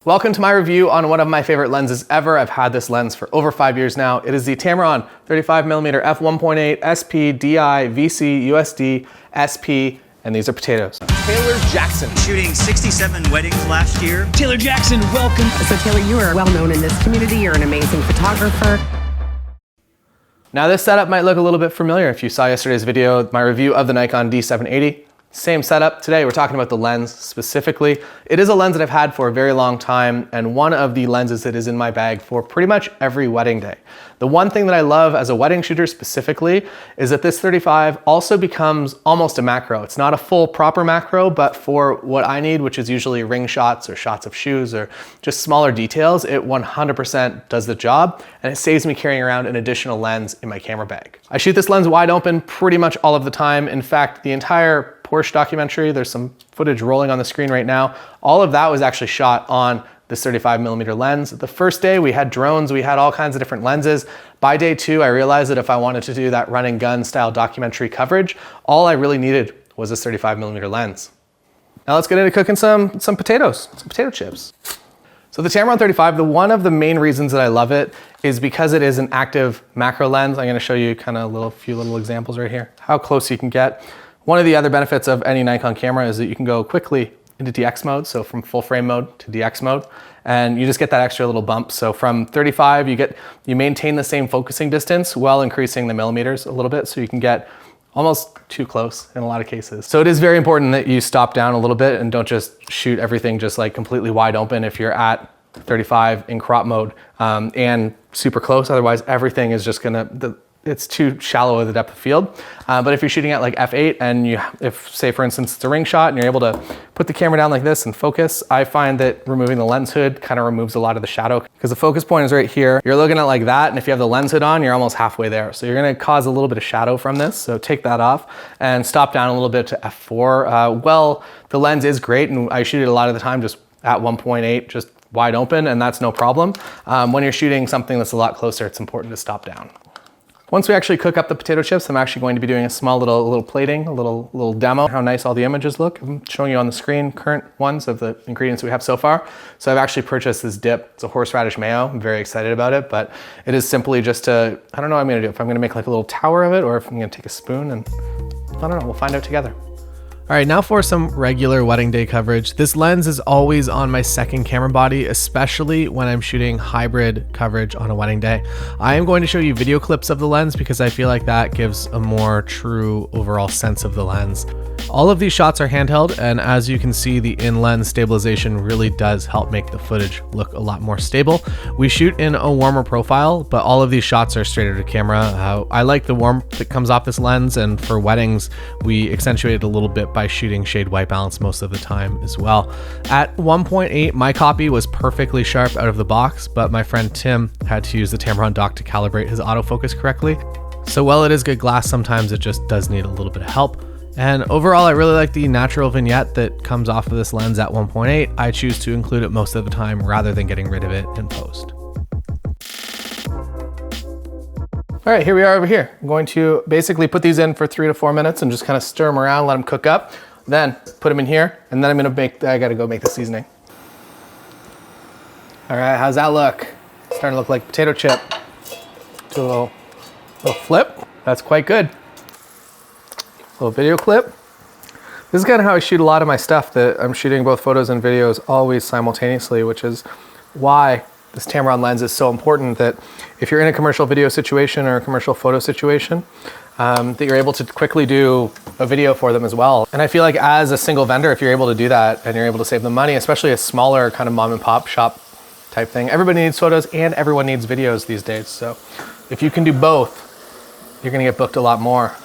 Welcome to my review on one of my favorite lenses ever. I've had this lens for over 5 years now. It is the Tamron 35mm f1.8 SP DI VC USD SP, and these are potatoes. Taylor Jackson. Shooting 67 weddings last year. Taylor Jackson, welcome. So Taylor, you are well known in this community. You're an amazing photographer. Now this setup might look a little bit familiar if you saw yesterday's video, my review of the Nikon D780. Same setup. Today we're talking about the lens specifically. It is a lens that I've had for a very long time and one of the lenses that is in my bag for pretty much every wedding day. The one thing that I love as a wedding shooter specifically is that this 35 also becomes almost a macro. It's not a full proper macro, but for what I need, which is usually ring shots or shots of shoes or just smaller details, it 100% does the job, and it saves me carrying around an additional lens in my camera bag. I shoot this lens wide open pretty much all of the time. In fact, the entire Porsche documentary, there's some footage rolling on the screen right now. All of that was actually shot on this 35mm lens. The first day we had drones, we had all kinds of different lenses. By day 2, I realized that if I wanted to do that run and gun style documentary coverage, all I really needed was this 35mm lens. Now let's get into cooking some potatoes, some potato chips. So the Tamron 35, one of the main reasons that I love it is because it is an active macro lens. I'm gonna show you kind of a few little examples right here, how close you can get. One of the other benefits of any Nikon camera is that you can go quickly into DX mode, so from full frame mode to DX mode, and you just get that extra little bump. So from 35, you maintain the same focusing distance while increasing the millimeters a little bit, so you can get almost too close in a lot of cases. So it is very important that you stop down a little bit and don't just shoot everything just like completely wide open if you're at 35 in crop mode and super close. Otherwise, everything is just it's too shallow of the depth of field. But if you're shooting at like f8 and if say for instance it's a ring shot and you're able to put the camera down like this and focus, I find that removing the lens hood kind of removes a lot of the shadow because the focus point is right here. You're looking at like that, and if you have the lens hood on, you're almost halfway there. So you're gonna cause a little bit of shadow from this. So take that off and stop down a little bit to f4. Well, the lens is great and I shoot it a lot of the time just at 1.8, just wide open, and that's no problem. When you're shooting something that's a lot closer, it's important to stop down. Once we actually cook up the potato chips, I'm actually going to be doing a small little plating, a little demo, how nice all the images look. I'm showing you on the screen current ones of the ingredients we have so far. So I've actually purchased this dip. It's a horseradish mayo. I'm very excited about it, but it is simply just I don't know what I'm gonna do. If I'm gonna make like a little tower of it or if I'm gonna take a spoon and, I don't know, we'll find out together. All right, now for some regular wedding day coverage. This lens is always on my second camera body, especially when I'm shooting hybrid coverage on a wedding day. I am going to show you video clips of the lens because I feel like that gives a more true overall sense of the lens. All of these shots are handheld, and as you can see, the in-lens stabilization really does help make the footage look a lot more stable. We shoot in a warmer profile, but all of these shots are straight out of camera. I like the warmth that comes off this lens, and for weddings, we accentuate it a little bit by shooting shade white balance most of the time as well. At 1.8, my copy was perfectly sharp out of the box, but my friend Tim had to use the Tamron dock to calibrate his autofocus correctly. So while it is good glass, sometimes it just does need a little bit of help. And overall, I really like the natural vignette that comes off of this lens at 1.8. I choose to include it most of the time rather than getting rid of it in post. All right, here we are over here. I'm going to basically put these in for 3 to 4 minutes and just kind of stir them around, let them cook up. Then put them in here, and then I gotta go make the seasoning. All right, how's that look? It's starting to look like potato chip. Do a little flip. That's quite good. Little video clip. This is kind of how I shoot a lot of my stuff, that I'm shooting both photos and videos always simultaneously, which is why this Tamron lens is so important, that if you're in a commercial video situation or a commercial photo situation, that you're able to quickly do a video for them as well. And I feel like as a single vendor, if you're able to do that and you're able to save them money, especially a smaller kind of mom and pop shop type thing, everybody needs photos and everyone needs videos these days. So if you can do both, you're gonna get booked a lot more.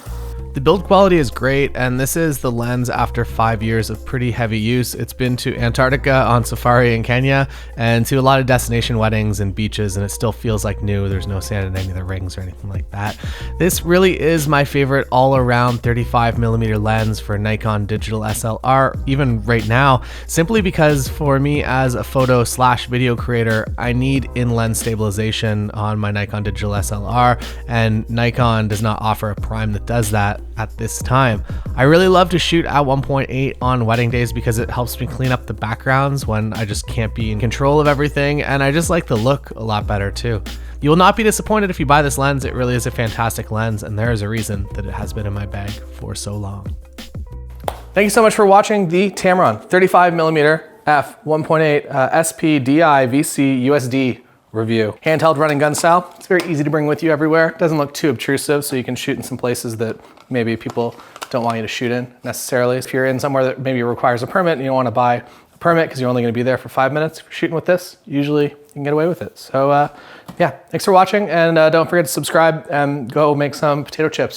The build quality is great, and this is the lens after 5 years of pretty heavy use. It's been to Antarctica on safari in Kenya and to a lot of destination weddings and beaches, and it still feels like new. There's no sand in any of the rings or anything like that. This really is my favorite all-around 35mm lens for Nikon digital SLR, even right now, simply because for me as a photo/video creator, I need in-lens stabilization on my Nikon digital SLR, and Nikon does not offer a prime that does that. at this time. I really love to shoot at 1.8 on wedding days because it helps me clean up the backgrounds when I just can't be in control of everything, and I just like the look a lot better too. You will not be disappointed if you buy this lens. It really is a fantastic lens, and there is a reason that it has been in my bag for so long. Thank you so much for watching the Tamron 35mm f1.8 SPDI VC USD review. Handheld running gun style. It's very easy to bring with you everywhere. It doesn't look too obtrusive, so you can shoot in some places that maybe people don't want you to shoot in necessarily. If you're in somewhere that maybe requires a permit and you don't want to buy a permit because you're only going to be there for 5 minutes, if you're shooting with this, usually you can get away with it. So yeah, thanks for watching, and don't forget to subscribe and go make some potato chips.